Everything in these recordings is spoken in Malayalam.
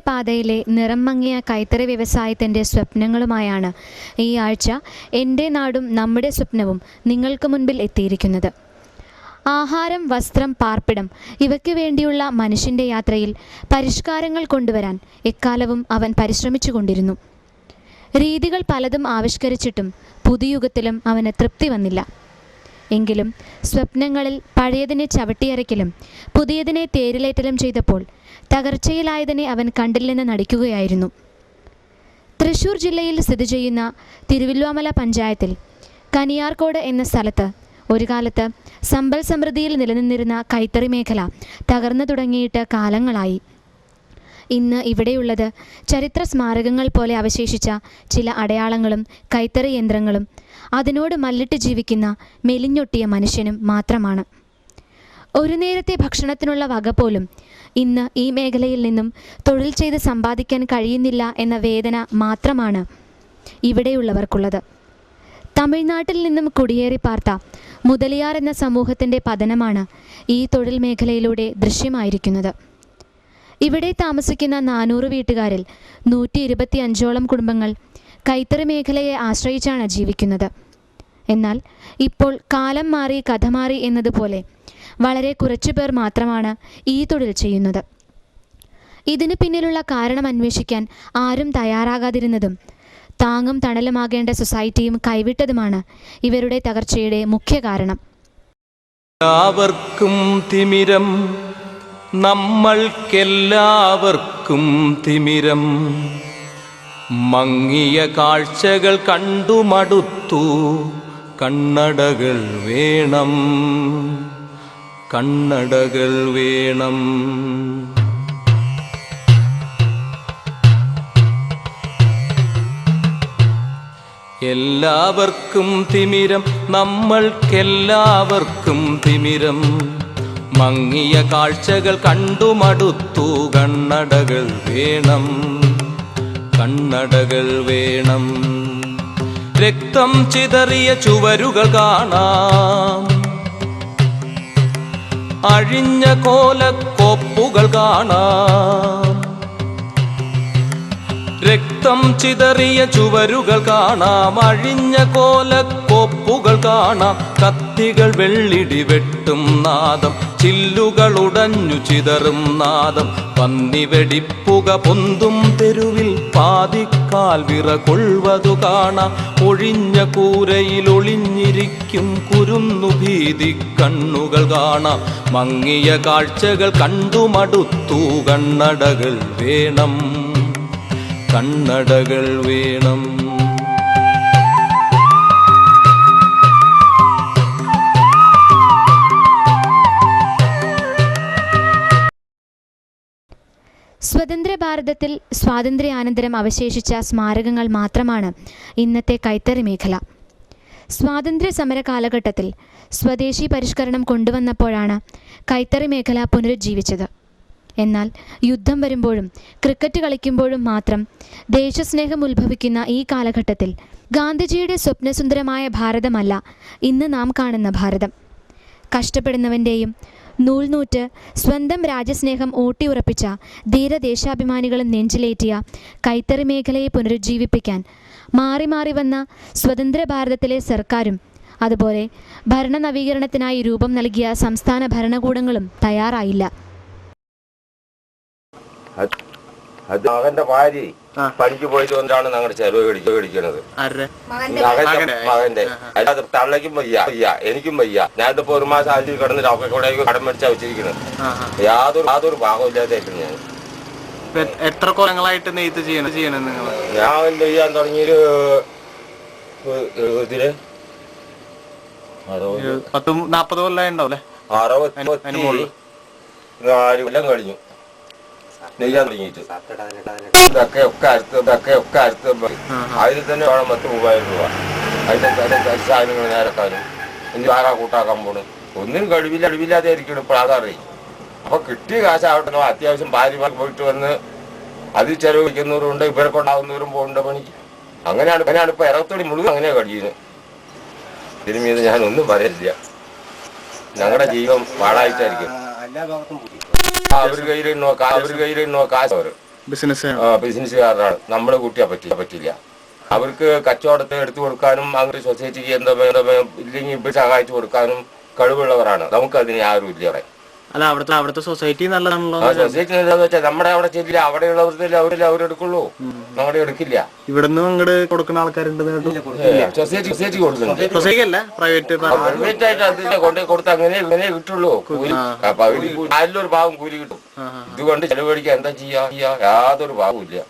പാതയിലെ നിറം മങ്ങിയ കൈത്തറി വ്യവസായത്തിൻ്റെ സ്വപ്നങ്ങളുമായാണ് ഈ ആഴ്ച എൻ്റെ നാടും നമ്മുടെ സ്വപ്നവും നിങ്ങൾക്ക് മുൻപിൽ എത്തിയിരിക്കുന്നത്. ആഹാരം, വസ്ത്രം, പാർപ്പിടം ഇവയ്ക്ക് വേണ്ടിയുള്ള മനുഷ്യൻ്റെ യാത്രയിൽ പരിഷ്കാരങ്ങൾ കൊണ്ടുവരാൻ എക്കാലവും അവൻ പരിശ്രമിച്ചു കൊണ്ടിരുന്നു. രീതികൾ പലതും ആവിഷ്കരിച്ചിട്ടും പുതുയുഗത്തിലും അവന് തൃപ്തി വന്നില്ല. എങ്കിലും സ്വപ്നങ്ങളിൽ പഴയതിനെ ചവിട്ടിയരയ്ക്കലും പുതിയതിനെ തേരിലേറ്റലും ചെയ്തപ്പോൾ തകർച്ചയിലായതിനെ അവൻ കണ്ടില്ലെന്ന് നടിക്കുകയായിരുന്നു. തൃശ്ശൂർ ജില്ലയിൽ സ്ഥിതി ചെയ്യുന്ന തിരുവല്ലോമല പഞ്ചായത്തിൽ കനിയാർക്കോട് എന്ന സ്ഥലത്ത് ഒരു കാലത്ത് സമ്പൽ സമൃദ്ധിയിൽ നിലനിന്നിരുന്ന കൈത്തറി മേഖല തകർന്നു തുടങ്ങിയിട്ട് കാലങ്ങളായി. ഇന്ന് ഇവിടെയുള്ളത് ചരിത്ര സ്മാരകങ്ങൾ പോലെ അവശേഷിച്ച ചില അടയാളങ്ങളും കൈത്തറി യന്ത്രങ്ങളും അതിനോട് മല്ലിട്ട് ജീവിക്കുന്ന മെലിഞ്ഞൊട്ടിയ മനുഷ്യനും മാത്രമാണ്. ഒരു നേരത്തെ ഭക്ഷണത്തിനുള്ള വക പോലും ഇന്ന് ഈ മേഖലയിൽ നിന്നും തൊഴിൽ ചെയ്ത് സമ്പാദിക്കാൻ കഴിയുന്നില്ല എന്ന വേദന മാത്രമാണ് ഇവിടെയുള്ളവർക്കുള്ളത്. തമിഴ്നാട്ടിൽ നിന്നും കുടിയേറി പാർത്ത മുതലിയാർ എന്ന സമൂഹത്തിൻ്റെ പതനമാണ് ഈ തൊഴിൽ മേഖലയിലൂടെ ദൃശ്യമായിരിക്കുന്നത്. ഇവിടെ താമസിക്കുന്ന 400 വീട്ടുകാരിൽ 125ഓളം കുടുംബങ്ങൾ കൈത്തറി മേഖലയെ ആശ്രയിച്ചാണ് ജീവിക്കുന്നത്. എന്നാൽ ഇപ്പോൾ കാലം മാറി കഥ മാറി എന്നതുപോലെ വളരെ കുറച്ചു പേർ മാത്രമാണ് ഈ തൊഴിൽ ചെയ്യുന്നത്. ഇതിനു പിന്നിലുള്ള കാരണം അന്വേഷിക്കാൻ ആരും തയ്യാറാകാതിരുന്നതും താങ്ങും തണലുമാകേണ്ട സൊസൈറ്റിയും കൈവിട്ടതുമാണ് ഇവരുടെ തകർച്ചയുടെ മുഖ്യ കാരണം. എല്ലാവർക്കും തിമിരം, നമ്മൾക്കെല്ലാവർക്കും തിമിരം. മങ്ങിയ കാഴ്ചകൾ കണ്ടു മടുത്തു, കണ്ണടകൾ വേണം, കണ്ണടകൾ വേണം. എല്ലാവർക്കും തിമിരം, നമ്മൾക്കെല്ലാവർക്കും തിമിരം. മങ്ങിയ കാഴ്ചകൾ കണ്ടു മടുത്തു, കണ്ണടകൾ വേണം, കണ്ണടകൾ വേണം. രക്തം ചിതറിയ ചുവരുകൾ കാണാം, അഴിഞ്ഞ കോലക്കോപ്പുകൾ കാണാം. രക്തം ചിതറിയ ചുവരുകൾ കാണാം, അഴിഞ്ഞ കോലക്കോപ്പുകൾ കാണാം. കത്തികൾ വെള്ളിടി വെട്ടും നാദം, ചില്ലുകൾ ഉടഞ്ഞു ചിതറും നാദം. പന്നി വെടിപ്പുക പൊന്തും തെരുവിൽ പാതിക്കാൽ വിറകൊള്ളുവതു കാണാം. ഒഴിഞ്ഞ കൂരയിൽ ഒളിഞ്ഞിരിക്കും കുരുന്നു ഭീതി കണ്ണുകൾ കാണാം. മങ്ങിയ കാഴ്ചകൾ കണ്ടു മടുത്തു, കണ്ണടകൾ വേണം, കണ്ണടകൾ വേണം. സ്വതന്ത്ര ഭാരതത്തിൽ സ്വാതന്ത്ര്യാനന്തരം അവശേഷിച്ച സ്മാരകങ്ങൾ മാത്രമാണ് ഇന്നത്തെ കൈത്തറി മേഖല. സ്വാതന്ത്ര്യ സമര കാലഘട്ടത്തിൽ സ്വദേശി പരിഷ്കരണം കൊണ്ടുവന്നപ്പോഴാണ് കൈത്തറി മേഖല പുനരുജ്ജീവിച്ചത്. എന്നാൽ യുദ്ധം വരുമ്പോഴും ക്രിക്കറ്റ് കളിക്കുമ്പോഴും മാത്രം ദേശസ്നേഹം ഉത്ഭവിക്കുന്ന ഈ കാലഘട്ടത്തിൽ ഗാന്ധിജിയുടെ സ്വപ്നസുന്ദരമായ ഭാരതമല്ല ഇന്ന് നാം കാണുന്ന ഭാരതം. കഷ്ടപ്പെടുന്നവൻ്റെയും നൂൽനൂറ്റ് സ്വന്തം രാജ്യസ്നേഹം ഊട്ടിയുറപ്പിച്ച ധീരദേശാഭിമാനികളും നെഞ്ചിലേറ്റിയ കൈത്തറി മേഖലയെ പുനരുജ്ജീവിപ്പിക്കാൻ മാറി മാറി വന്ന സ്വതന്ത്ര ഭാരതത്തിലെ സർക്കാരും അതുപോലെ ഭരണ നവീകരണത്തിനായി രൂപം നൽകിയ സംസ്ഥാന ഭരണകൂടങ്ങളും തയ്യാറായില്ല. മകന്റെ ഭാര്യ പണിക്ക് പോയിട്ട് വന്നിട്ടാണ് ഞങ്ങളുടെ ചെലവ് മേടിക്കണത്. മകന്റെ അല്ലാതെ തള്ളയ്ക്കും വയ്യ, എനിക്കും വയ്യ. ഞാനിപ്പോ 1 മാസം ആഴ്ച കിടന്നിട്ട് ഒക്കെ കൂടെ കടം മേടിച്ചാ വെച്ചിരിക്കുന്നത്. യാതൊരു ഭാഗമില്ലാതായിട്ട് ഞാൻ. എത്ര കൊല്ലങ്ങളായിട്ട് നെയ്ത്ത് ചെയ്യണം നിങ്ങൾ? ഞാൻ ചെയ്യാൻ തുടങ്ങിയൊരു 40 കൊല്ലം ഉണ്ടാവും. 64 കൊല്ലം കഴിഞ്ഞു നെയ്യാൻ തുടങ്ങിയിട്ട്. ഇതൊക്കെ ഒക്കെ അടുത്ത് അതിൽ തന്നെ വേണം 10,000 രൂപ. അതിന്റെ സാധനങ്ങൾ നേരക്കാനും ഇനി ആകാ കൂട്ടാക്കാൻ പോണു. ഒന്നിനും കഴിവില്ലാതെ ഇരിക്കണം ഇപ്പോൾ ആധാറേ. അപ്പൊ കിട്ടിയ കാശാവട്ടല്ലോ. അത്യാവശ്യം ഭാര്യ പോയിട്ട് വന്ന് അതിൽ ചെലവ് വയ്ക്കുന്നവരുണ്ട്, ഇവരെ കൊണ്ടാവുന്നവരും പോകുന്നുണ്ട് പണിക്ക്. അങ്ങനെയാണ് ഇപ്പൊ ഇറത്തോടി മുഴുവൻ അങ്ങനെ കഴിയുന്നത്. ഇതിന് മീത് ഞാനൊന്നും പറയില്ല. ഞങ്ങളുടെ ജീവൻ പാഴായിട്ടായിരിക്കും. അവർ കയ്യിൽ കാശ് ബിസിനസ്സുകാരനാണ്. നമ്മുടെ കൂട്ടിയാൽ പറ്റില്ല. അവർക്ക് കച്ചവടത്തെ എടുത്തു കൊടുക്കാനും അങ്ങനെ സൊസൈറ്റിക്ക് എന്താ ഇല്ലെങ്കിൽ ഇവിടെ സഹായിച്ചു കൊടുക്കാനും കഴിവുള്ളവരാണ്. നമുക്കതിന് ആരും ഇല്ല അവിടെ. അല്ല അവിടുത്തെ സൊസൈറ്റി നല്ലതാണല്ലോ. സൊസൈറ്റി നല്ലതെന്ന് വെച്ചാൽ നമ്മുടെ അവിടെ ചെല്ലില്ല, അവിടെയുള്ളവർക്ക് അവരെടുക്കുള്ളൂ, നമ്മുടെ എടുക്കില്ല. ഇവിടുന്ന് അങ്ങോട്ട് കൊടുക്കുന്ന ആൾക്കാരുണ്ട്. സൊസൈറ്റി കൊടുക്കുന്നുണ്ട്. സൊസൈറ്റി അല്ല, പ്രൈവറ്റ് ആയിട്ട് അതിനെ കൊണ്ടു കൊടുത്ത് അങ്ങനെ കിട്ടുള്ളൂ കൂലി. അപ്പൊ അതിലൊരു ഭാഗം കൂലി കിട്ടും. ഇതുകൊണ്ട് ചെലവഴിക്കാൻ എന്താ ചെയ്യാ? യാതൊരു ഭാഗവും ഇല്ല.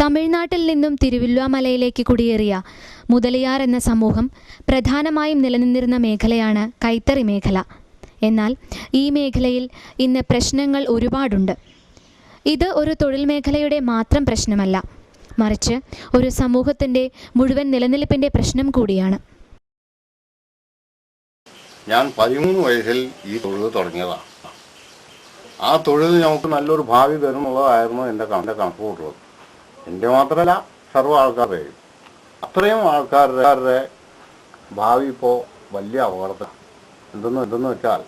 തമിഴ്നാട്ടിൽ നിന്നും തിരുവല്ലുവാമലയിലേക്ക് കുടിയേറിയ മുതലിയാർ എന്ന സമൂഹം പ്രധാനമായും നിലനിന്നിരുന്ന മേഖലയാണ് കൈത്തറി മേഖല. എന്നാൽ ഈ മേഖലയിൽ ഇന്ന് പ്രശ്നങ്ങൾ ഒരുപാടുണ്ട്. ഇത് ഒരു തൊഴിൽ മേഖലയുടെ മാത്രം പ്രശ്നമല്ല, മറിച്ച് ഒരു സമൂഹത്തിൻ്റെ മുഴുവൻ നിലനിൽപ്പിൻ്റെ പ്രശ്നം കൂടിയാണ്. ഞാൻ 13 വയസ്സിൽ ഈ തൊഴിൽ തുടങ്ങിയതാണ്. ആ തൊഴിൽ നമുക്ക് നല്ലൊരു ഭാവി തരുന്നുള്ളതായിരുന്നു എൻ്റെ കണക്കുകൂട്ടുള്ളത്. എൻ്റെ മാത്രമല്ല, സർവ്വ ആൾക്കാരുടെയും. അത്രയും ആൾക്കാരുടെ ഭാവി ഇപ്പോൾ വലിയ അപകടത്തിൽ. എന്തെന്ന് വെച്ചാൽ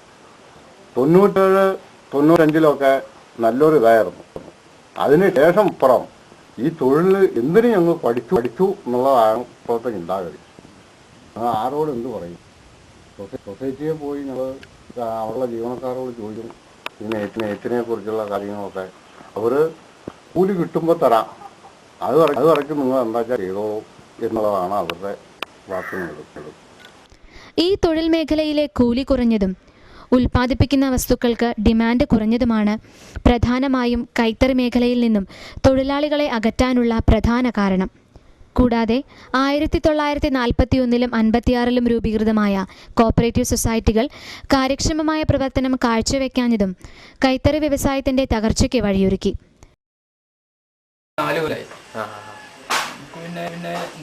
97-95 നല്ലൊരു ഇതായിരുന്നു. അതിന് ശേഷം ഇപ്പുറം ഈ തൊഴിൽ എന്തിനു ഞങ്ങൾ പഠിച്ചു എന്നുള്ളതാണ് ഇപ്പോഴത്തെ ചിന്താഗതി. ആരോട് എന്ത് പറയും? സൊസൈറ്റിയെ പോയി ഞങ്ങൾ അവിടെയുള്ള ജീവനക്കാരോട് ചോദിക്കും ഈ നെയ്ത്തിനെ കുറിച്ചുള്ള കാര്യങ്ങളൊക്കെ. അവർ കൂലി കിട്ടുമ്പോൾ തരാം, അത് വരയ്ക്കും നിങ്ങൾ എന്താ വെച്ചാൽ ചെയ്തോളൂ എന്നുള്ളതാണ് അവരുടെ വാക്കുകൾ. ഈ തൊഴിൽ മേഖലയിലെ കൂലി കുറഞ്ഞതും ഉൽപ്പാദിപ്പിക്കുന്ന വസ്തുക്കൾക്ക് ഡിമാൻഡ് കുറഞ്ഞതുമാണ് പ്രധാനമായും കൈത്തറി മേഖലയിൽ നിന്നും തൊഴിലാളികളെ അകറ്റാനുള്ള പ്രധാന കാരണം. കൂടാതെ 1941-ലും 1956-ലും രൂപീകൃതമായ കോപ്പറേറ്റീവ് സൊസൈറ്റികൾ കാര്യക്ഷമമായ പ്രവർത്തനം കാഴ്ചവെക്കാഞ്ഞതും കൈത്തറി വ്യവസായത്തിൻ്റെ തകർച്ചയ്ക്ക് വഴിയൊരുക്കി. പിന്നെ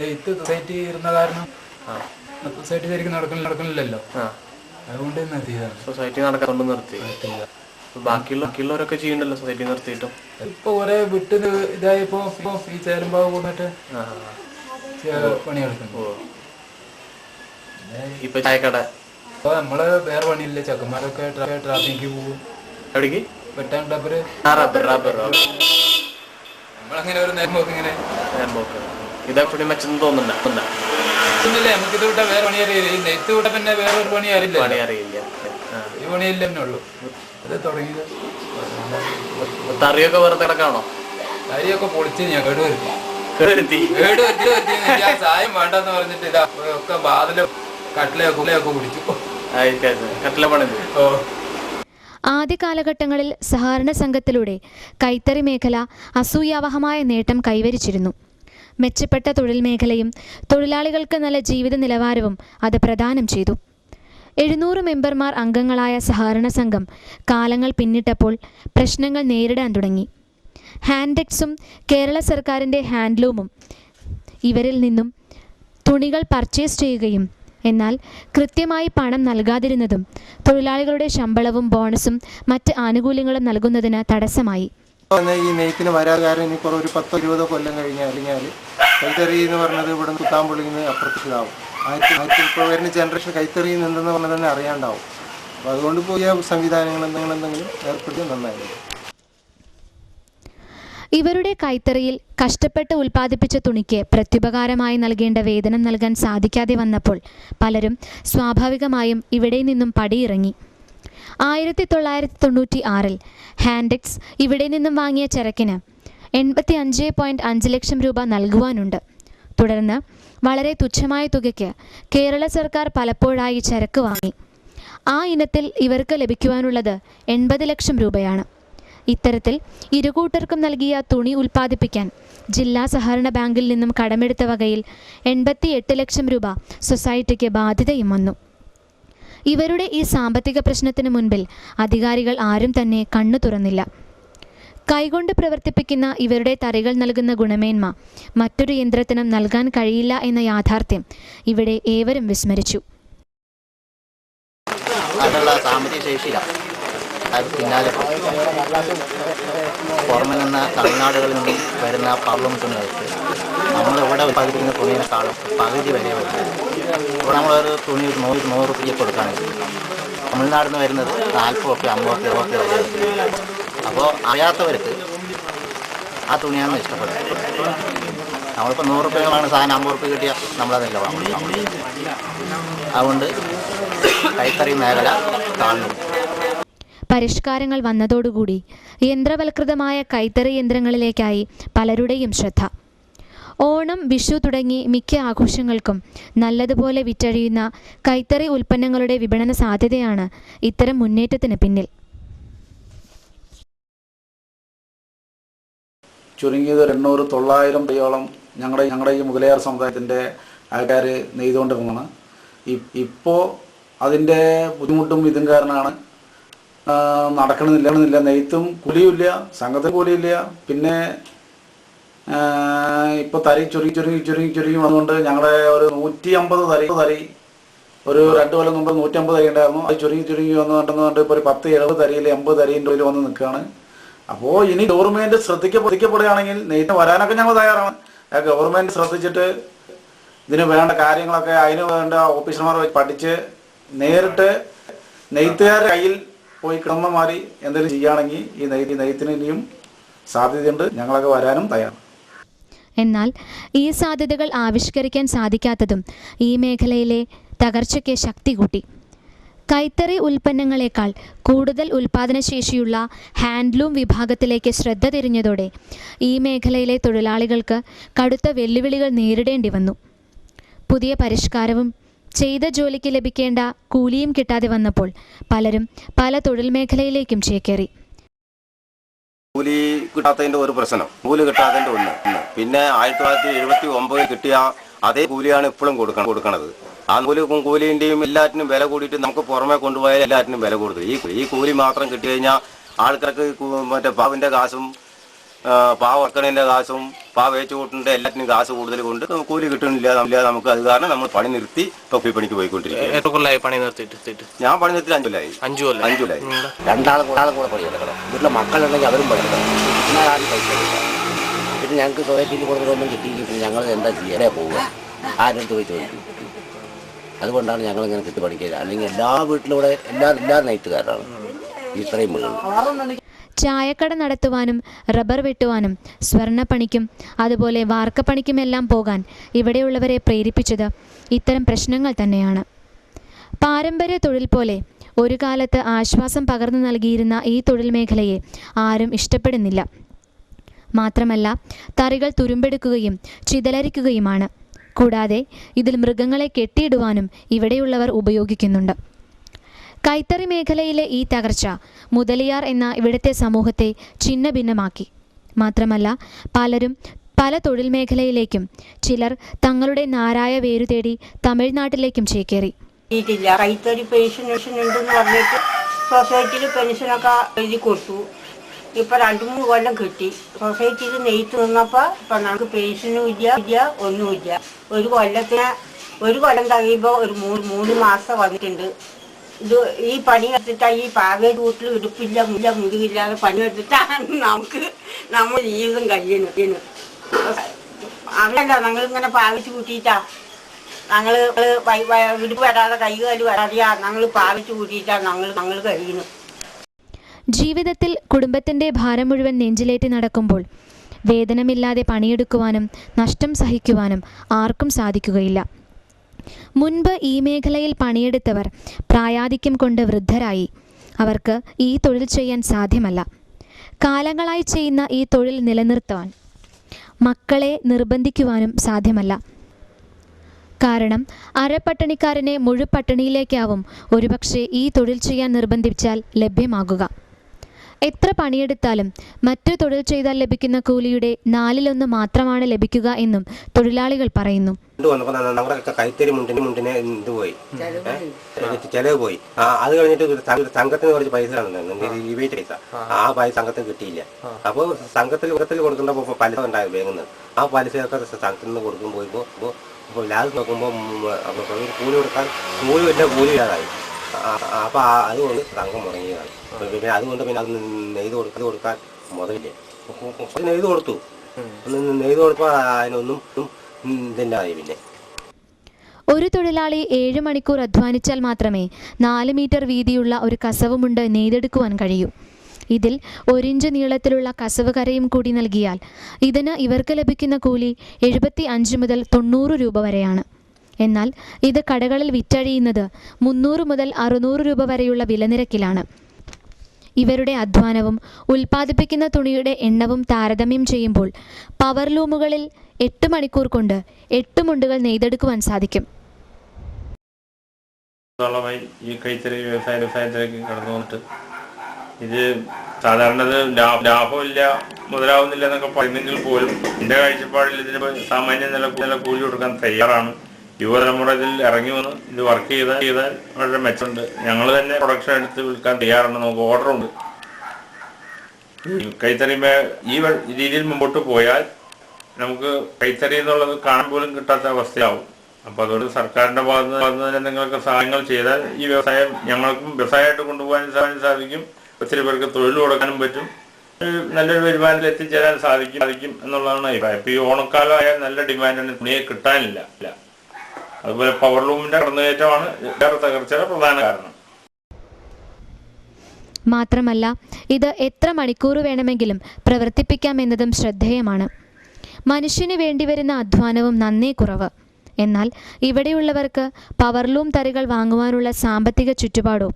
നെയ്ത്ത് സൊസൈറ്റി ഇരുന്ന കാരണം സൊസൈറ്റി ശരിക്കും നടക്കുന്നില്ലല്ലോ, അതുകൊണ്ട് നിർത്തിയതാണ്. സൊസൈറ്റി നടക്കാണ്ട് നിർത്തി. ബാക്കിയുള്ളവരൊക്കെ ചെയ്യണ്ടല്ലോ സൊസൈറ്റി നിർത്തിയിട്ടും. ഇപ്പൊ കുറെ വിട്ട് ഇതായപ്പോ ഈ ചേരുമ്പോ കൂടിട്ട് പണിയെടുക്കുന്നു. ഇപ്പൊ ചായക്കട അപ്പൊ നമ്മള് വേറെ പണിയില്ല, ചെക്കന്മാരൊക്കെ ട്രാഫിക്ക് പോകും. എവിടേക്ക്? വെട്ടാൻ ഡബറ് നമ്മളങ്ങനെ ഒരു നേരം പോക്ക് ഇങ്ങനെ ഇതെപ്പോഴും മെച്ചെന്ന് തോന്നുന്നില്ല. നമുക്ക് ഇത് വിട്ടാ വേറെ പണി അറിയില്ല. ഈ നെയ്ത്ത് വിട്ട പിന്നെ വേറെ ഒരു പണി അറിയില്ല. ഈ പണിയില്ല തന്നെ ഉള്ളു. അത് തുടങ്ങിയത് തറിയൊക്കെ വെറുതെ കിടക്കാണോ? തറിയൊക്കെ പൊളിച്ച് ഞാൻ കേടുവരുത്തി സായം വേണ്ടെന്ന് പറഞ്ഞിട്ട് ഇതാ ഒക്കെ ബാതിലും കട്ടിലൊക്കെ കുടിച്ചു. കട്ടില പണി. ആദ്യ കാലഘട്ടങ്ങളിൽ സഹകരണ സംഘത്തിലൂടെ കൈത്തറി മേഖല അസൂയാവഹമായ നേട്ടം കൈവരിച്ചിരുന്നു. മെച്ചപ്പെട്ട തൊഴിൽ മേഖലയും തൊഴിലാളികൾക്ക് നല്ല ജീവിത നിലവാരവും അത് പ്രദാനം ചെയ്തു. 700 മെമ്പർമാർ അംഗങ്ങളായ സഹകരണ സംഘം കാലങ്ങൾ പിന്നിട്ടപ്പോൾ പ്രശ്നങ്ങൾ നേരിടാൻ തുടങ്ങി. ഹാൻഡെക്സും കേരള സർക്കാരിൻ്റെ ഹാൻഡ്ലൂമും ഇവരിൽ നിന്നും തുണികൾ പർച്ചേസ് ചെയ്യുകയും എന്നാൽ കൃത്യമായി പണം നൽകാതിരുന്നതും തൊഴിലാളികളുടെ ശമ്പളവും ബോണസും മറ്റ് ആനുകൂല്യങ്ങളും നൽകുന്നതിന് തടസ്സമായി. ഈ നെയ്ത്തിന് വരാൻ കാരണം ഇനി കുറേ ഒരു 10-20 കൊല്ലം കഴിഞ്ഞാൽ കൈത്തറി എന്ന് പറഞ്ഞത് ഇവിടെ കുത്താമ്പുള്ളിന്ന് അപ്രത്യക്ഷമാവും. ഇപ്പോൾ വരുന്ന ജനറേഷൻ കൈത്തറി എന്തെന്ന് പറഞ്ഞാൽ തന്നെ അറിയാണ്ടാവും. അപ്പോൾ അതുകൊണ്ട് പുതിയ സംവിധാനങ്ങൾ എന്തെങ്കിലും ഏർപ്പെടുത്തിയാൽ നന്നായിരുന്നു. ഇവരുടെ കൈത്തറിയിൽ കഷ്ടപ്പെട്ട് ഉൽപ്പാദിപ്പിച്ച തുണിക്ക് പ്രത്യുപകാരമായി നൽകേണ്ട വേതനം നൽകാൻ സാധിക്കാതെ വന്നപ്പോൾ പലരും സ്വാഭാവികമായും ഇവിടെ നിന്നും പടിയിറങ്ങി. 1996-ൽ ഹാൻഡെക്സ് ഇവിടെ നിന്നും വാങ്ങിയ ചരക്കിന് 85.5 ലക്ഷം രൂപ നൽകുവാനുണ്ട്. തുടർന്ന് വളരെ തുച്ഛമായ തുകയ്ക്ക് കേരള സർക്കാർ പലപ്പോഴായി ചരക്ക് വാങ്ങി. ആ ഇനത്തിൽ ഇവർക്ക് ലഭിക്കുവാനുള്ളത് 80 ലക്ഷം രൂപയാണ്. ഇത്തരത്തിൽ ഇരുകൂട്ടർക്കും നൽകിയ തുണി ഉൽപ്പാദിപ്പിക്കാൻ ജില്ലാ സഹകരണ ബാങ്കിൽ നിന്നും കടമെടുത്ത വകയിൽ 88 ലക്ഷം രൂപ സൊസൈറ്റിക്ക് ബാധ്യതയും വന്നു. ഇവരുടെ ഈ സാമ്പത്തിക പ്രശ്നത്തിന് മുൻപിൽ അധികാരികൾ ആരും തന്നെ കണ്ണു തുറന്നില്ല. കൈകൊണ്ട് പ്രവർത്തിപ്പിക്കുന്ന ഇവരുടെ തറികൾ നൽകുന്ന ഗുണമേന്മ മറ്റൊരു യന്ത്രത്തിനും നൽകാൻ കഴിയില്ല എന്ന യാഥാർത്ഥ്യം ഇവിടെ ഏവരും വിസ്മരിച്ചു. അതിനുള്ള സാമ്പത്തിക ശേഷിയില്ല. അത് പിന്നാലെ പുറമെ നിന്ന് തമിഴ്നാടുകളിൽ നിന്നും വരുന്ന പവളം തുണികൾക്ക് നമ്മളിവിടെ ഉൽപ്പാദിപ്പിക്കുന്ന തുണിയേക്കാളും പകുതി വരെ വരുന്നത്. ഇവിടെ നമ്മളൊരു തുണി 100 രൂപയ്ക്ക് കൊടുക്കുകയാണെങ്കിൽ തമിഴ്നാട്ടിൽ നിന്ന് വരുന്നത് 40 രൂപ 50 രൂപ വരെ. അപ്പോൾ അറിയാത്തവർക്ക് ആ തുണിയാണ് ഇഷ്ടപ്പെടുന്നത്. നമ്മളിപ്പോൾ 100 രൂപയാണ് സാധനം 50 രൂപ കിട്ടിയാൽ നമ്മളതല്ല വാങ്ങും. അതുകൊണ്ട് കൈത്തറി മേഖല താഴ്ന്നു. പരിഷ്കാരങ്ങൾ വന്നതോടുകൂടി യന്ത്രവൽകൃതമായ കൈത്തറി യന്ത്രങ്ങളിലേക്കായി പലരുടെയും ശ്രദ്ധ. ഓണം, വിഷു തുടങ്ങി മിക്ക ആഘോഷങ്ങൾക്കും നല്ലതുപോലെ വിറ്റഴിയുന്ന കൈത്തറി ഉൽപ്പന്നങ്ങളുടെ വിപണന സാധ്യതയാണ് ഇത്തരം മുന്നേറ്റത്തിന് പിന്നിൽ. ചുരുങ്ങിയത് 800-900 തൈയോളം ഞങ്ങളുടെ ഈ മുതലയാർ സമുദായത്തിൻ്റെ ആൾക്കാർ നെയ്തുകൊണ്ടിരുന്നതാണ്. ഇപ്പോൾ അതിൻ്റെ ബുദ്ധിമുട്ടും ഇതും കാരണമാണ് നടക്കണമെന്നില്ല. നെയ്ത്തും കൂലിയുമില്ല, സംഘത്തിന് കൂലിയില്ല. പിന്നെ ഇപ്പോൾ തരി ചുരുങ്ങി വന്നുകൊണ്ട് ഞങ്ങളുടെ ഒരു 150 തരി ഒരു 2 കൊല്ലം മുമ്പ് 150 തരി ഉണ്ടായിരുന്നു. അത് ചുരുങ്ങി വന്നുകൊണ്ടെന്നുകൊണ്ട് ഇപ്പോൾ ഒരു 10-70 തരിയിൽ 80 തരീൻ്റെ ഉള്ളിൽ വന്ന് നിൽക്കുകയാണ്. അപ്പോൾ ഇനി ഗവൺമെൻറ് ശ്രദ്ധിക്കപ്പെടുകയാണെങ്കിൽ നെയ്ത്തിന് വരാനൊക്കെ ഞങ്ങൾ തയ്യാറാണ്. ഗവൺമെൻറ് ശ്രദ്ധിച്ചിട്ട് ഇതിന് വേണ്ട കാര്യങ്ങളൊക്കെ അതിന് വേണ്ട ഓഫീസർമാർ പഠിച്ച് നേരിട്ട് നെയ്ത്തുകാരുടെ കയ്യിൽ പോയി കിടന്ന മാറി എന്തെങ്കിലും ചെയ്യുകയാണെങ്കിൽ ഈ നെയ്ത്തിന് ഇനിയും സാധ്യതയുണ്ട്. ഞങ്ങളൊക്കെ വരാനും തയ്യാറാണ്. എന്നാൽ ഈ സാധ്യതകൾ ആവിഷ്കരിക്കാൻ സാധിക്കാത്തതും ഈ മേഖലയിലെ തകർച്ചയ്ക്ക് ശക്തി കൂട്ടി. കൈത്തറി ഉൽപ്പന്നങ്ങളെക്കാൾ കൂടുതൽ ഉൽപ്പാദനശേഷിയുള്ള ഹാൻഡ്ലൂം വിഭാഗത്തിലേക്ക് ശ്രദ്ധ തിരിഞ്ഞതോടെ ഈ മേഖലയിലെ തൊഴിലാളികൾക്ക് കടുത്ത വെല്ലുവിളികൾ നേരിടേണ്ടി വന്നു. പുതിയ പരിഷ്കാരവും ചെയ്ത ജോലിക്ക് ലഭിക്കേണ്ട കൂലിയും കിട്ടാതെ വന്നപ്പോൾ പലരും പല തൊഴിൽ മേഖലയിലേക്കും ചേക്കേറി. കൂലി കിട്ടാത്തതിൻ്റെ ഒരു പ്രശ്നം, കൂലി കിട്ടാത്തതിൻ്റെ ഒന്ന്. പിന്നെ 1979 കിട്ടിയ അതേ കൂലിയാണ് ഇപ്പോഴും കൊടുക്കണത്. ആ കൂലിൻ്റെയും എല്ലാറ്റിനും വില കൂടിയിട്ട് നമുക്ക് പുറമെ കൊണ്ടുപോയാൽ എല്ലാറ്റിനും വില കൂടുതൽ. ഈ കൂലി മാത്രം കിട്ടി കഴിഞ്ഞാൽ ആൾക്കാർക്ക് മറ്റേ പാവിൻ്റെ കാശും പാവ വറക്കണതിൻ്റെ കാശും പാവ വേച്ച് കൂട്ടിൻ്റെ എല്ലാറ്റിനും കാശ് കൂടുതൽ കൊണ്ട് കൂലി കിട്ടണില്ല. നമുക്ക് അത് കാരണം നമ്മൾ പണി നിർത്തി തൊപ്പി പണിക്ക് പോയിക്കൊണ്ടിരിക്കുകയാണ്. പണി നിർത്തിയിട്ട് ഞാൻ പണി നിർത്തി 5 കൊല്ലായി. 2 കൂടെ പണിയെടുക്കണം. വീട്ടിലെ മക്കളുണ്ടെങ്കിൽ അവരും പഠിക്കണം. എന്നാലും പൈസ കിട്ടുക. പിന്നെ ഞങ്ങൾക്ക് സൊസൈറ്റിയിൽ കൊടുക്കുന്നതൊന്നും കിട്ടിയില്ല. ഞങ്ങൾ എന്താ ചെയ്യാനേ പോവുക, ആരെടുത്ത് പോയി ചോദിക്കും. അതുകൊണ്ടാണ് ഞങ്ങളിങ്ങനെ കിട്ടി പഠിക്കുക. അല്ലെങ്കിൽ എല്ലാ വീട്ടിലൂടെ എല്ലാ നെയ്ത്തുകാരാണ് ഇത്രയും വീടുകൾ. ചായക്കട നടത്തുവാനും റബ്ബർ വെട്ടുവാനും സ്വർണ്ണപ്പണിക്കും അതുപോലെ വാർക്കപ്പണിക്കുമെല്ലാം പോകാൻ ഇവിടെയുള്ളവരെ പ്രേരിപ്പിച്ചത് ഇത്തരം പ്രശ്നങ്ങൾ തന്നെയാണ്. പാരമ്പര്യ തൊഴിൽ പോലെ ഒരു കാലത്ത് ആശ്വാസം പകർന്നു നൽകിയിരുന്ന ഈ തൊഴിൽ മേഖലയെ ആരും ഇഷ്ടപ്പെടുന്നില്ല. മാത്രമല്ല തറികൾ തുരുമ്പെടുക്കുകയും ചിതലരിക്കുകയുമാണ്. കൂടാതെ ഇതിൽ മൃഗങ്ങളെ കെട്ടിയിടുവാനും ഇവിടെയുള്ളവർ ഉപയോഗിക്കുന്നുണ്ട്. കൈത്തറി മേഖലയിലെ ഈ തകർച്ച മുതലിയാർ എന്ന ഇവിടുത്തെ സമൂഹത്തെ ഛിന്ന ഭിന്നമാക്കി. മാത്രമല്ല പലരും പല തൊഴിൽ മേഖലയിലേക്കും, ചിലർ തങ്ങളുടെ നാരായ വേരു തേടി തമിഴ്നാട്ടിലേക്കും ചേക്കേറി. കൈത്തറി പെൻഷൻ ഉണ്ടെന്ന് പറഞ്ഞിട്ട് സൊസൈറ്റിയിൽ പെൻഷനൊക്കെ എഴുതി കൊടുത്തു. ഇപ്പം 2-3 കൊല്ലം കിട്ടി. സൊസൈറ്റിയിൽ നെയ്ത്ത് നിന്നപ്പോൾ ഇപ്പം നമുക്ക് പെൻഷനും ഇല്ല ഒന്നുമില്ല. ഒരു കൊല്ലം കഴിയുമ്പോൾ ഒരു 3 മാസം വന്നിട്ടുണ്ട്. ഇത് ഈ പണി എടുത്തിട്ടാ ഈ പാവേജ് വീട്ടിൽ ഇടുപ്പില്ല മുതുകില്ലാതെ പണി എടുത്തിട്ടാണ് നമ്മൾ ജീവിതം കഴിയുന്നു. അങ്ങനല്ല ഞങ്ങളിങ്ങനെ പാവിച്ച് കൂട്ടിയിട്ടാ ഞങ്ങൾ ഇടുപ്പ് വരാതെ കൈകാല് വരാതെയാ ഞങ്ങൾ പാവിച്ച് കൂട്ടിയിട്ടാ ഞങ്ങൾ കഴിയുന്നു. ജീവിതത്തിൽ കുടുംബത്തിൻ്റെ ഭാരം മുഴുവൻ നെഞ്ചിലേറ്റി നടക്കുമ്പോൾ വേതനമില്ലാതെ പണിയെടുക്കുവാനും നഷ്ടം സഹിക്കുവാനും ആർക്കും സാധിക്കുകയില്ല. മുൻപ് ഈ മേഖലയിൽ പണിയെടുത്തവർ പ്രായാധിക്യം കൊണ്ട് വൃദ്ധരായി. അവർക്ക് ഈ തൊഴിൽ ചെയ്യാൻ സാധ്യമല്ല. കാലങ്ങളായി ചെയ്യുന്ന ഈ തൊഴിൽ നിലനിർത്താൻ മക്കളെ നിർബന്ധിക്കുവാനും സാധ്യമല്ല. കാരണം അരപ്പട്ടണിക്കാരനെ മുഴുപട്ടണിയിലേക്കാവും ഒരുപക്ഷെ ഈ തൊഴിൽ ചെയ്യാൻ നിർബന്ധിച്ചാൽ ലഭ്യമാകുക. എത്ര പണിയെടുത്താലും മറ്റു തൊഴിൽ ചെയ്താൽ ലഭിക്കുന്ന കൂലിയുടെ 4/1 മാത്രമാണ് ലഭിക്കുക എന്നും തൊഴിലാളികൾ പറയുന്നു. ഞങ്ങളുടെ കൈത്തറി മുണ്ടിനെ ഇത് പോയി, ചെലവ് പോയി. അത് കഴിഞ്ഞിട്ട് സംഘത്തിന് കുറച്ച് പൈസ റിബേറ്റ് പൈസ, ആ പൈസ സംഘത്തിന് കിട്ടിയില്ല. അപ്പോൾ സംഘത്തിൽ കൊടുക്കേണ്ട പലിശ ഉണ്ടായി വേങ്ങുന്നത്. ആ പലിശയൊക്കെ സംഘത്തിൽ നിന്ന് കൊടുക്കുമ്പോൾ ലാസ്റ്റ് നോക്കുമ്പോൾ കൂലി ഇല്ലാതായി. അപ്പോൾ അതുകൊണ്ട് സംഘം മുടങ്ങിയതാണ്. പിന്നെ അതുകൊണ്ട് അത് നെയ്ത് കൊടുക്കാൻ മുതലില്ലേ. നെയ്ത് കൊടുത്തപ്പോൾ അതിനൊന്നും ഇതിൻ്റെ ആയി. പിന്നെ ഒരു തൊഴിലാളി 7 മണിക്കൂർ അധ്വാനിച്ചാൽ മാത്രമേ 4 മീറ്റർ വീതിയുള്ള ഒരു കസവുമുണ്ട് നെയ്തെടുക്കുവാൻ കഴിയൂ. ഇതിൽ 1 ഇഞ്ച് നീളത്തിലുള്ള കസവ് കരയും കൂടി നൽകിയാൽ ഇതിന് ഇവർക്ക് ലഭിക്കുന്ന കൂലി 75 മുതൽ 90 രൂപ വരെയാണ്. എന്നാൽ ഇത് കടകളിൽ വിറ്റഴിയുന്നത് 300 മുതൽ 600 രൂപ വരെയുള്ള വിലനിരക്കിലാണ്. ഇവരുടെ അധ്വാനവും ഉൽപ്പാദിപ്പിക്കുന്ന തുണിയുടെ എണ്ണവും താരതമ്യം ചെയ്യുമ്പോൾ പവർ ലൂമുകളിൽ 8 മണിക്കൂർ കൊണ്ട് 8 മുണ്ടുകൾ നെയ്തെടുക്കുവാൻ സാധിക്കും. ഈ കൈത്തറി വ്യവസായത്തിലേക്ക് കടന്നു വന്നിട്ട് ഇത് സാധാരണ ലാഭമില്ല, മുതലാവുന്നില്ല എന്നൊക്കെ പറയുന്നെങ്കിൽ പോലും എൻ്റെ കാഴ്ചപ്പാടിൽ ഇതിന് സാമാന്യ നില കൂലി കൊടുക്കാൻ തയ്യാറാണ്. യുവതലമുറ ഇതിൽ ഇറങ്ങി വന്ന് ഇത് വർക്ക് ചെയ്താൽ വളരെ മെച്ചമുണ്ട്. ഞങ്ങൾ തന്നെ പ്രൊഡക്ഷൻ എടുത്ത് വിൽക്കാൻ തയ്യാറാണ്. നമുക്ക് ഓർഡറുണ്ട്. കൈത്തറി ഈ രീതിയിൽ മുമ്പോട്ട് പോയാൽ നമുക്ക് കൈത്തറി എന്നുള്ളത് കാണാൻ പോലും കിട്ടാത്ത അവസ്ഥയാവും. അപ്പോൾ അതുകൊണ്ട് സർക്കാരിൻ്റെ ഭാഗത്ത് നിന്ന് എന്തെങ്കിലുമൊക്കെ സഹായങ്ങൾ ചെയ്താൽ ഈ വ്യവസായം ഞങ്ങൾക്കും വ്യവസായമായിട്ട് കൊണ്ടുപോകാൻ സാധിക്കും. ഒത്തിരി പേർക്ക് തൊഴിൽ കൊടുക്കാനും പറ്റും. നല്ലൊരു വരുമാനത്തിൽ എത്തിച്ചേരാൻ സാധിക്കും എന്നുള്ളതാണ് അഭിപ്രായം. ഇപ്പോൾ ഈ ഓണക്കാലമായാൽ നല്ല ഡിമാൻഡാണ്, തുണിയെ കിട്ടാനില്ല. അതുപോലെ പവർ ലൂമിൻ്റെ കടന്നുകയറ്റമാണ് തകർച്ചയുടെ പ്രധാന കാരണം. മാത്രമല്ല ഇത് എത്ര മണിക്കൂർ വേണമെങ്കിലും പ്രവർത്തിപ്പിക്കാമെന്നതും ശ്രദ്ധേയമാണ്. മനുഷ്യന് വേണ്ടിവരുന്ന അധ്വാനവും നന്നേ കുറവ്. എന്നാൽ ഇവിടെയുള്ളവർക്ക് പവർലൂം തറികൾ വാങ്ങുവാനുള്ള സാമ്പത്തിക ചുറ്റുപാടോ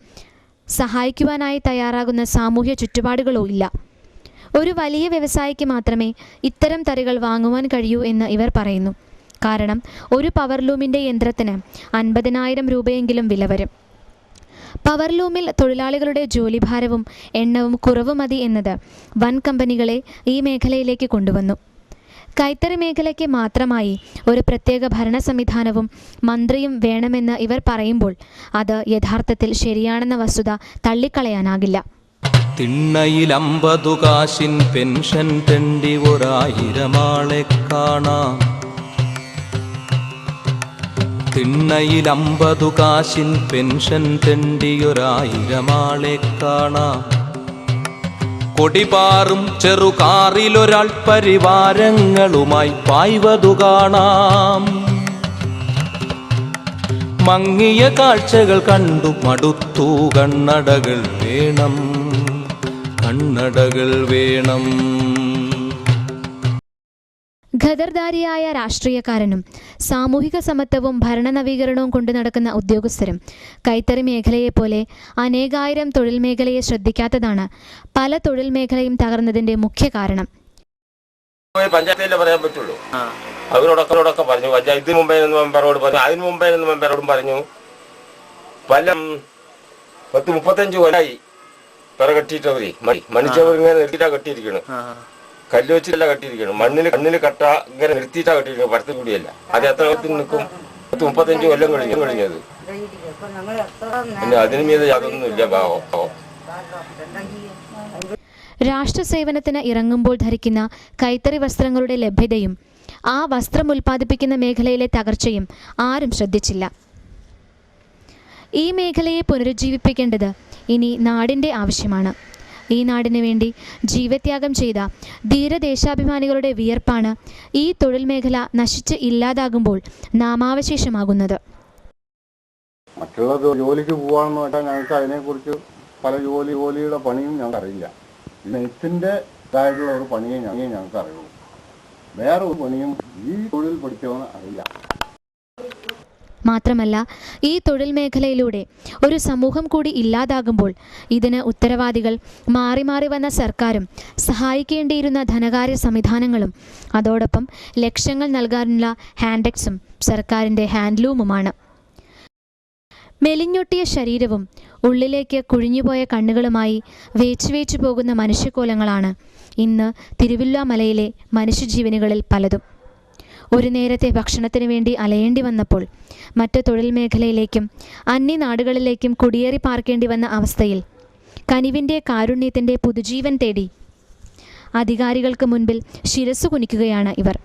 സഹായിക്കുവാനായി തയ്യാറാകുന്ന സാമൂഹ്യ ചുറ്റുപാടുകളോ ഇല്ല. ഒരു വലിയ വ്യവസായിക്ക് മാത്രമേ ഇത്തരം തറികൾ വാങ്ങുവാൻ കഴിയൂ എന്ന് ഇവർ പറയുന്നു. കാരണം ഒരു പവർലൂമിൻ്റെ യന്ത്രത്തിന് 50,000 രൂപയെങ്കിലും വില വരും. പവർലൂമിൽ തൊഴിലാളികളുടെ ജോലിഭാരവും എണ്ണവും കുറവ് മതി എന്നത് വൻ കമ്പനികളെ ഈ മേഖലയിലേക്ക് കൊണ്ടുവന്നു. കൈത്തറി മേഖലയ്ക്ക് മാത്രമായി ഒരു പ്രത്യേക ഭരണ സംവിധാനവും മന്ത്രിയും വേണമെന്ന് ഇവർ പറയുമ്പോൾ അത് യഥാർത്ഥത്തിൽ ശരിയാണെന്ന വസ്തുത തള്ളിക്കളയാനാകില്ല. തിണ്ണയിൽ 50 കാശിൻ പെൻഷൻ തെണ്ടി 1000 ആളെ കാണാം. തിണ്ണയിൽ 50 കാശിൻ പെൻഷൻ തെണ്ടി 1000 ആളെ കാണാം. കൊടിപാറും ചെറുകാറിലൊരാൾ പരിവാരങ്ങളുമായി പായ്വതു കാണാം. മങ്ങിയ കാഴ്ചകൾ കണ്ടു മടുത്തു, കണ്ണടകൾ വേണം, കണ്ണടകൾ വേണം. ഖദർദാരിയായ രാഷ്ട്രീയക്കാരനും സാമൂഹിക സമത്വവും ഭരണ നവീകരണവും കൊണ്ടു നടക്കുന്ന ഉദ്യോഗസ്ഥരും കൈത്തറി മേഖലയെപ്പോലെ അനേകായിരം തൊഴിൽ മേഖലയെ ശ്രദ്ധിക്കാത്തതാണ് പല തൊഴിൽ മേഖലയും തകർന്നതിന്റെ മുഖ്യ കാരണം. പഞ്ചായത്തിലേ പറയാൻ പറ്റുള്ളൂ. അവരോടൊക്കെ പറഞ്ഞു. പഞ്ചായത്തിന് മുമ്പേ മെമ്പറോട് പറഞ്ഞു, അതിന് മുമ്പേ മെമ്പറോടും പറഞ്ഞു. പല 10-35 കൊല്ലായി പിറ കെട്ടിയിട്ടവര് മനുഷ്യർ ഇങ്ങനെ നിർത്തിയിട്ടാ കെട്ടിയിരിക്കണം. കല്ല് വെച്ചിട്ടല്ല കെട്ടിയിരിക്കണം. മണ്ണിൽ കട്ട ഇങ്ങനെ നിർത്തിയിട്ടാ കെട്ടിയിരിക്കണം. പരത്തിൽ കൂടിയല്ല. അത് എത്ര കൊല്ലത്തിൽ നിൽക്കും? 10-35 കൊല്ലം കഴിഞ്ഞത്. പിന്നെ അതിന് മീതെ യാതൊന്നുമില്ല. ഭാവം രാഷ്ട്ര സേവനത്തിന് ഇറങ്ങുമ്പോൾ ധരിക്കുന്ന കൈത്തറി വസ്ത്രങ്ങളുടെ ലഭ്യതയും ആ വസ്ത്രം ഉൽപ്പാദിപ്പിക്കുന്ന മേഖലയിലെ തകർച്ചയും ആരും ശ്രദ്ധിച്ചില്ല. ഈ മേഖലയെ പുനരുജ്ജീവിപ്പിക്കേണ്ടത് ഇനി നാടിൻ്റെ ആവശ്യമാണ്. ഈ നാടിന് വേണ്ടി ജീവത്യാഗം ചെയ്ത ധീരദേശാഭിമാനികളുടെ വിയർപ്പാണ് ഈ തൊഴിൽ മേഖല നശിച്ച് ഇല്ലാതാകുമ്പോൾ നാമാവശേഷമാകുന്നത്. മറ്റുള്ള ജോലിക്ക് പോകാമെന്ന് വെച്ചാൽ ഞങ്ങൾക്ക് അതിനെക്കുറിച്ച് പല ജോലിയുടെ പണിയും ഞങ്ങൾക്ക് അറിയില്ല. നെയ്ത്തിൻ്റെ ഇതായിട്ടുള്ള ഒരു പണിയെ ഞങ്ങൾക്ക് അറിയുള്ളൂ. വേറെ ഒരു പണിയും ഈ തൊഴിൽ പഠിച്ചവന് അറിയില്ല. മാത്രമല്ല ഈ തൊഴിൽ മേഖലയിലൂടെ ഒരു സമൂഹം കൂടി ഇല്ലാതാകുമ്പോൾ ഇതിന് ഉത്തരവാദികൾ മാറി മാറി വന്ന സർക്കാരും സഹായിക്കേണ്ടിയിരുന്ന ധനകാര്യ സംവിധാനങ്ങളും അതോടൊപ്പം ലക്ഷങ്ങൾ നൽകാനുള്ള ഹാൻഡെക്സും സർക്കാരിൻ്റെ ഹാൻഡ്ലൂമുമാണ്. മെലിഞ്ഞൊട്ടിയ ശരീരവും ഉള്ളിലേക്ക് കുഴിഞ്ഞുപോയ കണ്ണുകളുമായി വേച്ചു പോകുന്ന മനുഷ്യക്കോലങ്ങളാണ് ഇന്ന് തിരുവില്ലാമലയിലെ മനുഷ്യജീവനുകളിൽ പലതും. ഒരു നേരത്തെ ഭക്ഷണത്തിന് വേണ്ടി അലയേണ്ടി വന്നപ്പോൾ മറ്റു തൊഴിൽ മേഖലയിലേക്കും അന്യനാടുകളിലേക്കും കുടിയേറി പാർക്കേണ്ടി വന്ന അവസ്ഥയിൽ കനിവിൻ്റെ കാരുണ്യത്തിൻ്റെ പുതുജീവൻ തേടി അധികാരികൾക്ക് മുൻപിൽ ശിരസ്സു കുനിക്കുകയാണ് ഇവർ.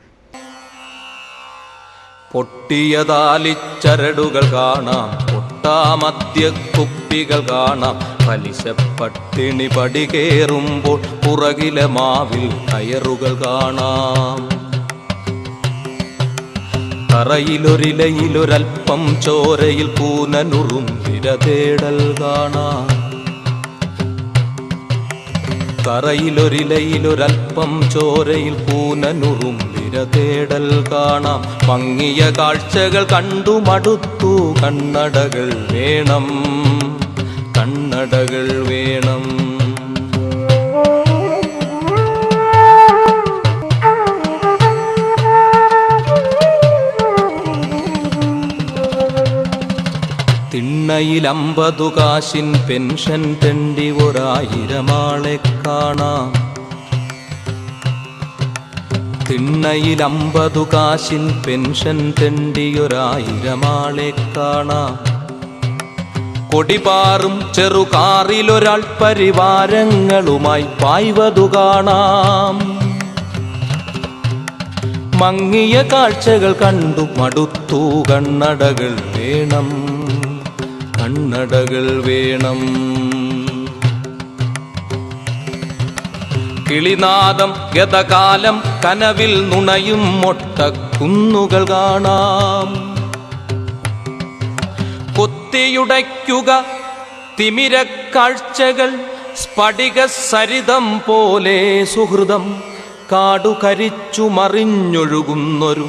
പൊട്ടിയതാലിച്ചരടുകൾ കാണാം, പൊട്ടാമദ്യ കുപ്പികൾ കാണാം. പലിശ പട്ടിണി പടി കയറുമ്പോൾ പുറകിലെ മാവിൽ കയറുകൾ കാണാം. തറയിലൊരിലയിലൊരൽപ്പം ചോരയിൽ പൂനനുറും വിരതേടൽ കാണാം. തറയിലൊരിലയിലൊരൽപ്പം ചോരയിൽ പൂനനുറുമ്പിര തേടൽ കാണാം. മങ്ങിയ കാഴ്ചകൾ കണ്ടു മടുത്തു, കണ്ണടകൾ വേണം, കണ്ണടകൾ വേണം. തിണ്ണയിൽ 50 കാശിൻ പെൻഷൻ തെണ്ടി 1000 ആളെ കാണാം. തിണ്ണയിൽ 50 കാശിൻ പെൻഷൻ തെണ്ടി 1000 ആളെ കാണാം. കൊടിപാറും ചെറുകാറിലൊരാൾ പരിവാരങ്ങളുമായി പായ്വതു കാണാം. മങ്ങിയ കാഴ്ചകൾ കണ്ടു മടുത്തു, കണ്ണടകൾ വേണം, കണ്ണടകൾ വേണം. കിളിനാദം ഗതകാലം കനവിൽ നുണയും മൊട്ടക്കുന്നുകൾ കാണാം. കൊത്തിയുടയ്ക്കുക തിമിരക്കാഴ്ചകൾ സ്ഫടിക സരിതം പോലെ സുഹൃതം. കാടുകരിച്ചു മറിഞ്ഞൊഴുകുന്നൊരു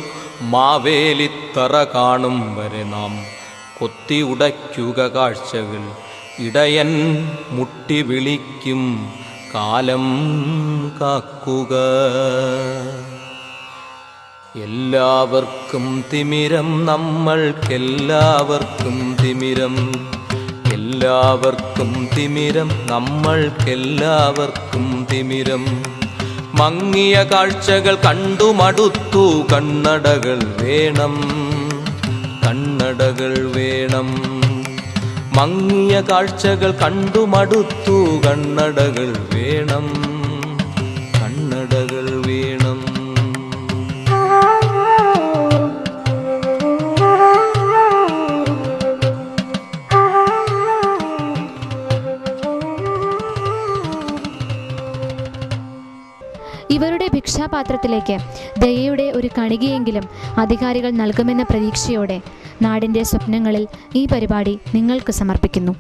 മാവേലിത്തറ കാണും വരെ നാം കൊത്തി ഉടയ്ക്കുക കാഴ്ചകൾ. ഇടയൻ മുട്ടി വിളിക്കും കാലം കാക്കുക. എല്ലാവർക്കും തിമിരം, നമ്മൾക്കെല്ലാവർക്കും തിമിരം. എല്ലാവർക്കും തിമിരം, നമ്മൾക്കെല്ലാവർക്കും തിമിരം. മങ്ങിയ കാഴ്ചകൾ കണ്ടു മടുത്തു, കണ്ണടകൾ വേണം, കണ്ണടകൾ വേണം. മങ്ങിയ കാഴ്ചകൾ കണ്ടു മടുത്തു, കണ്ണടകൾ വേണം, കണ്ണടകൾ വേണം. ഇവരുടെ ഭിക്ഷാപാത്രത്തിലേക്ക് ദയയുടെ ഒരു കണികയെങ്കിലും അധികാരികൾ നൽകുമെന്ന പ്രതീക്ഷയോടെ നാടിൻ്റെ സ്വപ്നങ്ങളിൽ ഈ പരിപാടി നിങ്ങൾക്ക് സമർപ്പിക്കുന്നു.